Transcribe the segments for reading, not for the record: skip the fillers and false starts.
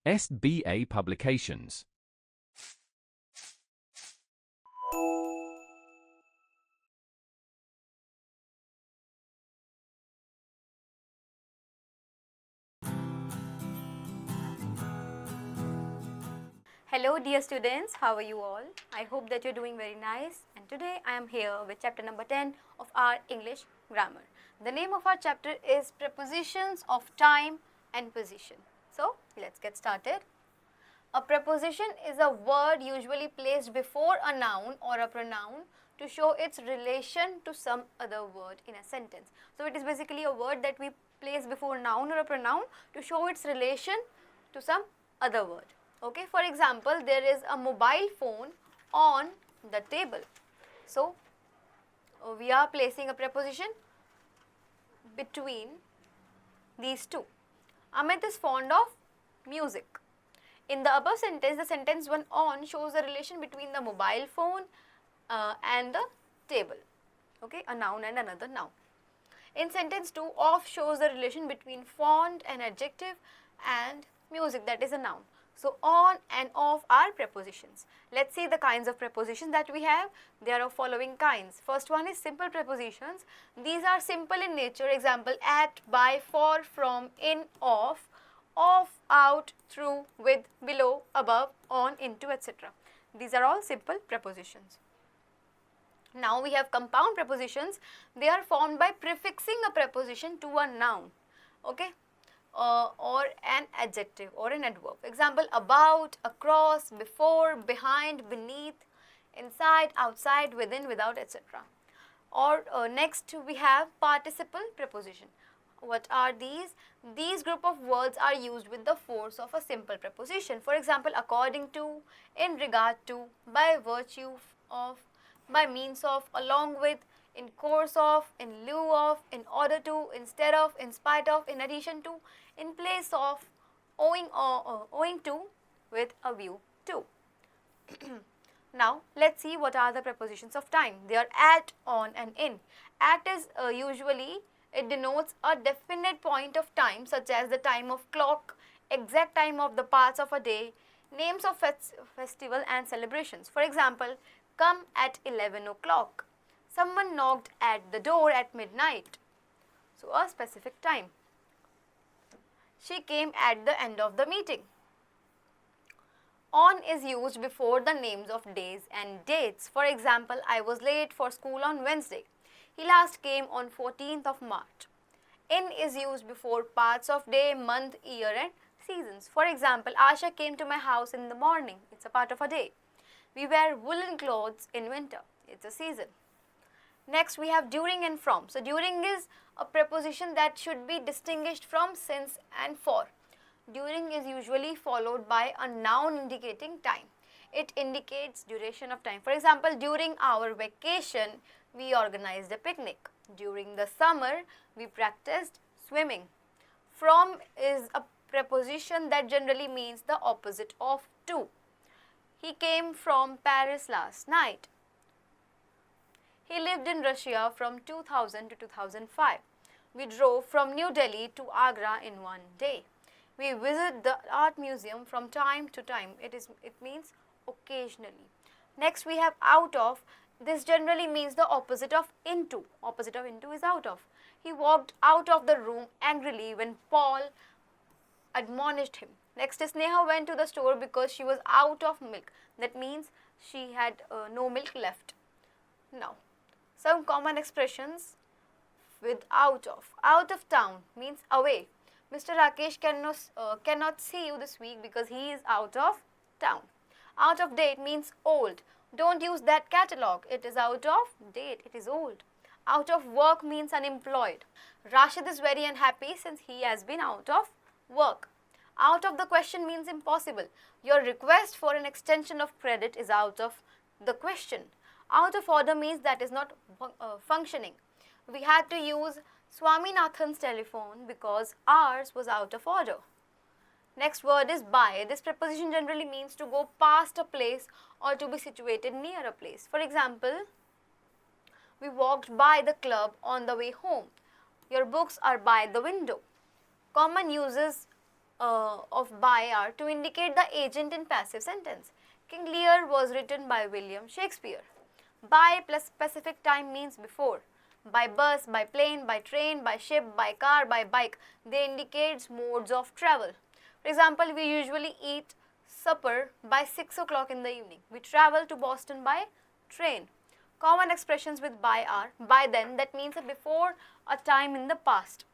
SBA Publications. Hello dear students, how are you all? I hope that you're doing very nice, and today I am here with chapter number 10 of our English grammar. The name of our chapter is Prepositions of Time and Position. So let's get started. A preposition is a word usually placed before a noun or a pronoun to show its relation to some other word in a sentence. So it is basically a word that we place before a noun or a pronoun to show its relation to some other word. Okay, for example, there is a mobile phone on the table. So we are placing a preposition between these two. Amit is fond of music. In the above sentence, the sentence 1 on shows the relation between the mobile phone and the table. Okay, a noun and another noun. In sentence 2, of shows the relation between fond, an adjective, and music, that is a noun. So on and of are prepositions. Let's see the kinds of prepositions that we have. There are following kinds. First one is simple prepositions. These are simple in nature. Example, at, by, for, from, in, of, out, through, with, below, above, on, into, etc. These are all simple prepositions. Now we have compound prepositions. They are formed by prefixing a preposition to a noun. Okay. Or an adjective or an adverb. Example, about, across, before, behind, beneath, inside, outside, within, without, etc. Or next we have participle preposition. What are these? These group of words are used with the force of a simple preposition. For example, according to, in regard to, by virtue of, by means of, along with, in course of, in lieu of, in order to, instead of, in spite of, in addition to, in place of, owing to, with a view to. Now let's see what are the prepositions of time. They are at, on, and in. At is usually, it denotes a definite point of time, such as the time of clock, exact time of the parts of a day, names of festival and celebrations. For example, come at 11 o'clock. Someone knocked at the door at midnight. So a specific time. She came at the end of the meeting. On is used before the names of days and dates. For example, I was late for school on Wednesday. He last came on 14th of March. In is used before parts of day, month, year and seasons. For example, Asha came to my house in the morning. It's a part of a day. We wear woolen clothes in winter. It's a season. Next we have during and from. So during is a preposition that should be distinguished from since and for. During is usually followed by a noun indicating time. It indicates duration of time. For example, during our vacation, we organized a picnic. During the summer, we practiced swimming. From is a preposition that generally means the opposite of to. He came from Paris last night. He lived in Russia from 2000 to 2005. We drove from New Delhi to Agra in one day. We visit the art museum from time to time. It means occasionally. Next we have out of. This generally means the opposite of into. Opposite of into is out of. He walked out of the room angrily when Paul admonished him. Next is Neha went to the store because she was out of milk. That means she had no milk left. Now, some common expressions with out of. Out of town means away. Mr. Rakesh cannot see you this week because he is out of town. Out of date means old. Don't use that catalog. It is out of date. It is old. Out of work means unemployed. Rashid is very unhappy since he has been out of work. Out of the question means impossible. Your request for an extension of credit is out of the question. Out of order means that is not functioning. We had to use Swaminathan's telephone because ours was out of order. Next word is by. This preposition generally means to go past a place or to be situated near a place. For example, we walked by the club on the way home. Your books are by the window. Common uses of by are to indicate the agent in passive sentence. King Lear was written by William Shakespeare. By plus specific time means before. By bus, by plane, by train, by ship, by car, by bike. They indicate modes of travel. For example, we usually eat supper by 6 o'clock in the evening. We travel to Boston by train. Common expressions with by are by then, that means before a time in the past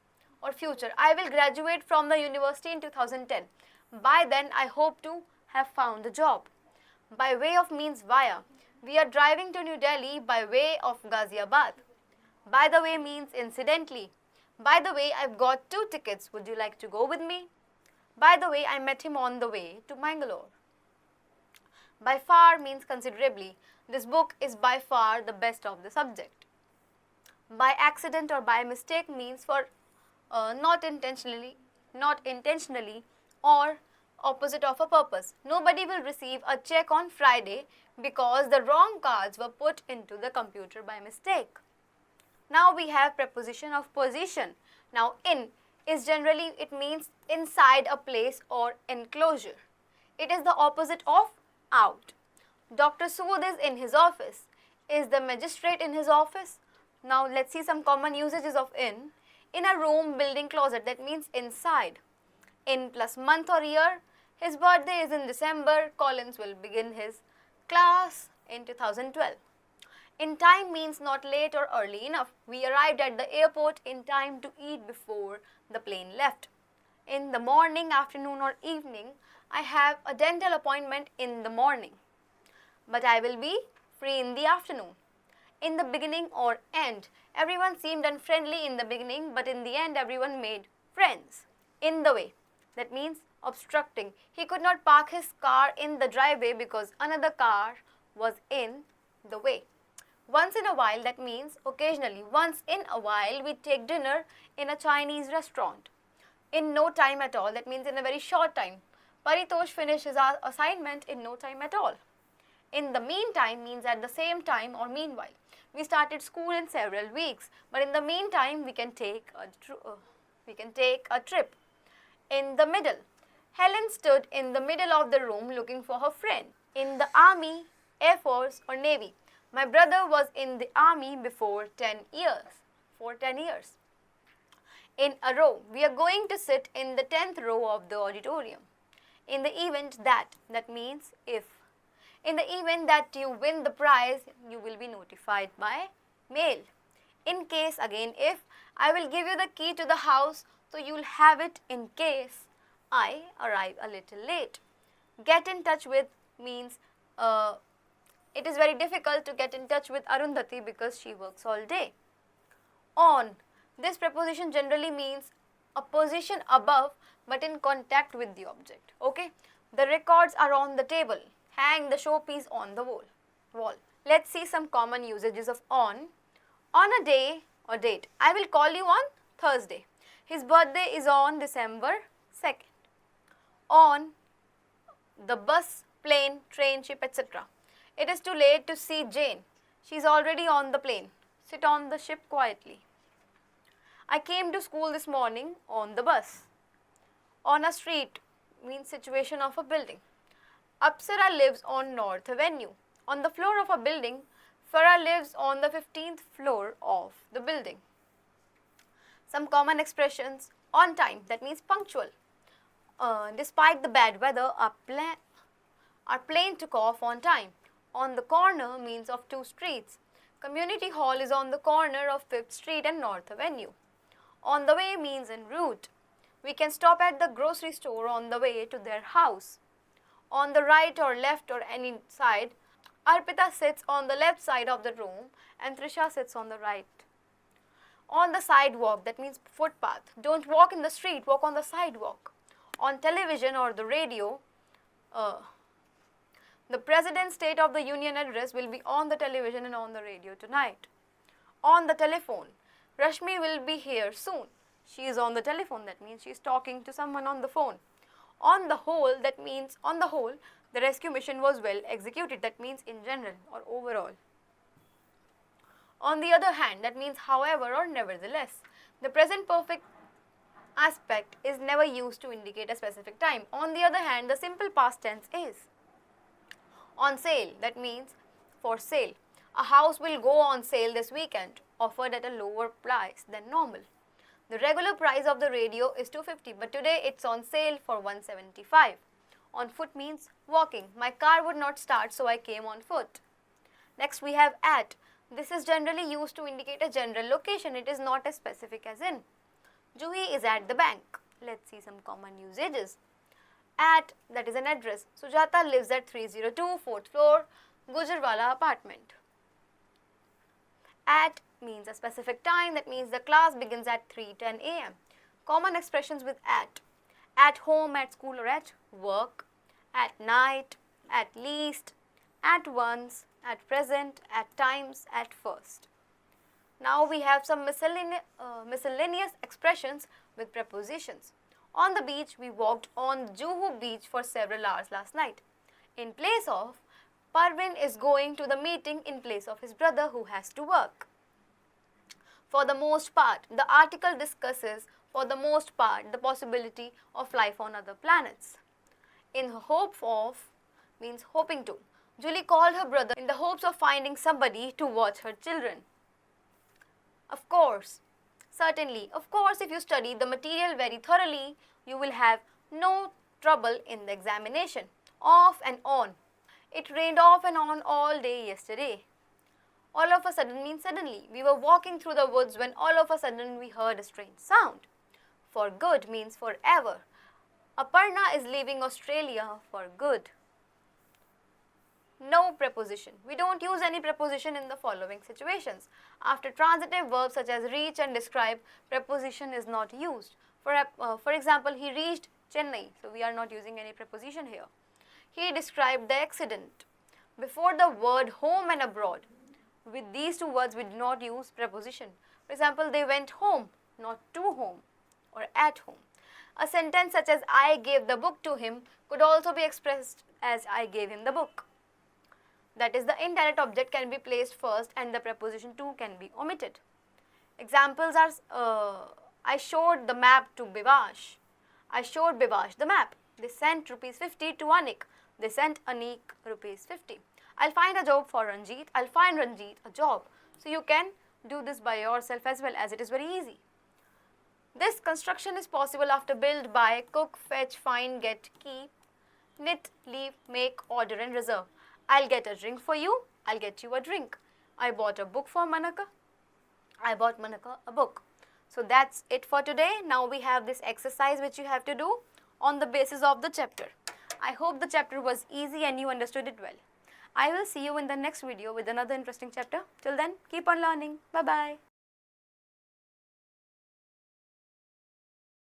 or future. I will graduate from the university in 2010. By then, I hope to have found a job. By way of means via. We are driving to New Delhi by way of Ghaziabad. By the way means incidentally. By the way, I've got 2 tickets. Would you like to go with me? By the way, I met him on the way to Mangalore. By far means considerably. This book is by far the best of the subject. By accident or by mistake means for not intentionally or opposite of a purpose. Nobody will receive a check on Friday because the wrong cards were put into the computer by mistake. Now we have preposition of position. Now in is generally, it means inside a place or enclosure. It is the opposite of out. Dr. Sood is in his office. Is the magistrate in his office? Now let's see some common usages of in. In a room, building, closet, that means inside. In plus month or year. His birthday is in December. Collins will begin his class in 2012. In time means not late or early enough. We arrived at the airport in time to eat before the plane left. In the morning, afternoon or evening, I have a dental appointment in the morning, but I will be free in the afternoon. In the beginning or end, everyone seemed unfriendly in the beginning, but in the end everyone made friends. In the way, that means obstructing. He could not park his car in the driveway because another car was in the way. Once in a while, that means occasionally. Once in a while, we take dinner in a Chinese restaurant. In no time at all, that means in a very short time. Paritosh finished his assignment in no time at all. In the meantime means at the same time or meanwhile. We started school in several weeks, but in the meantime we can take a trip. In the middle. Helen stood in the middle of the room looking for her friend. In the army, air force or navy. My brother was in the army before 10 years. In a row. We are going to sit in the 10th row of the auditorium. In the event that means if. In the event that you win the prize, you will be notified by mail. In case, again if, I will give you the key to the house, so you will have it in case I arrive a little late. Get in touch with means it is very difficult to get in touch with Arundhati because she works all day. On. This preposition generally means a position above but in contact with the object. Okay. The records are on the table. Hang the showpiece on the wall. Let's see some common usages of on. On a day or date. I will call you on Thursday. His birthday is on December 2nd. On the bus, plane, train, ship, etc. It is too late to see Jane. She is already on the plane. Sit on the ship quietly. I came to school this morning on the bus. On a street means situation of a building. Apsara lives on North Avenue. On the floor of a building, Farah lives on the 15th floor of the building. Some common expressions. On time, that means punctual. Despite the bad weather, our plane took off on time. On the corner means of two streets. Community hall is on the corner of 5th Street and North Avenue. On the way means en route. We can stop at the grocery store on the way to their house. On the right or left or any side, Arpita sits on the left side of the room and Trisha sits on the right. On the sidewalk, that means footpath. Don't walk in the street, walk on the sidewalk. On television or the radio, the President's State of the Union address will be on the television and on the radio tonight. On the telephone, Rashmi will be here soon. She is on the telephone, that means she is talking to someone on the phone. On the whole, that means on the whole, the rescue mission was well executed, that means in general or overall. On the other hand, that means however or nevertheless. The present perfect aspect is never used to indicate a specific time. On the other hand, the simple past tense is. On sale, that means for sale. A house will go on sale this weekend, offered at a lower price than normal. The regular price of the radio is 250, but today it's on sale for 175. On foot means walking. My car would not start, so I came on foot. Next we have at. This is generally used to indicate a general location. It is not as specific as in. Juhi is at the bank. Let's see some common usages. At, that is an address. Sujata lives at 302 4th floor, Gujarwala apartment. At means a specific time. That means the class begins at 3:10 a.m. Common expressions with at home, at school or at work, at night, at least, at once, at present, at times, at first. Now we have some miscellaneous expressions with prepositions. On the beach, we walked on Juhu beach for several hours last night. In place of, Parvin is going to the meeting in place of his brother who has to work. For the most part, the article discusses, for the most part, the possibility of life on other planets. In hope of means hoping to. Julie called her brother in the hopes of finding somebody to watch her children. Of course, certainly, of course, if you study the material very thoroughly, you will have no trouble in the examination. Off and on. It rained off and on all day yesterday. All of a sudden means suddenly. We were walking through the woods when all of a sudden we heard a strange sound. For good means forever. Aparna is leaving Australia for good. No preposition. We don't use any preposition in the following situations. After transitive verbs such as reach and describe, preposition is not used. For example, he reached Chennai, so we are not using any preposition here. He described the accident. Before the word home and abroad, with these two words we do not use preposition. For example, they went home, not to home or at home. A sentence such as I gave the book to him could also be expressed as I gave him the book. That is, the indirect object can be placed first and the preposition to can be omitted. Examples are I showed the map to Bivash. I showed Bivash the map. They sent ₹50 to Anik. They sent Anik ₹50. I'll find a job for Ranjit. I'll find Ranjit a job. So you can do this by yourself as well, as it is very easy. This construction is possible after build, buy, cook, fetch, find, get, keep, knit, leave, make, order and reserve. I'll get a drink for you. I'll get you a drink. I bought a book for Manaka. I bought Manaka a book. So that's it for today. Now we have this exercise which you have to do on the basis of the chapter. I hope the chapter was easy and you understood it well. I will see you in the next video with another interesting chapter. Till then, keep on learning. Bye-bye.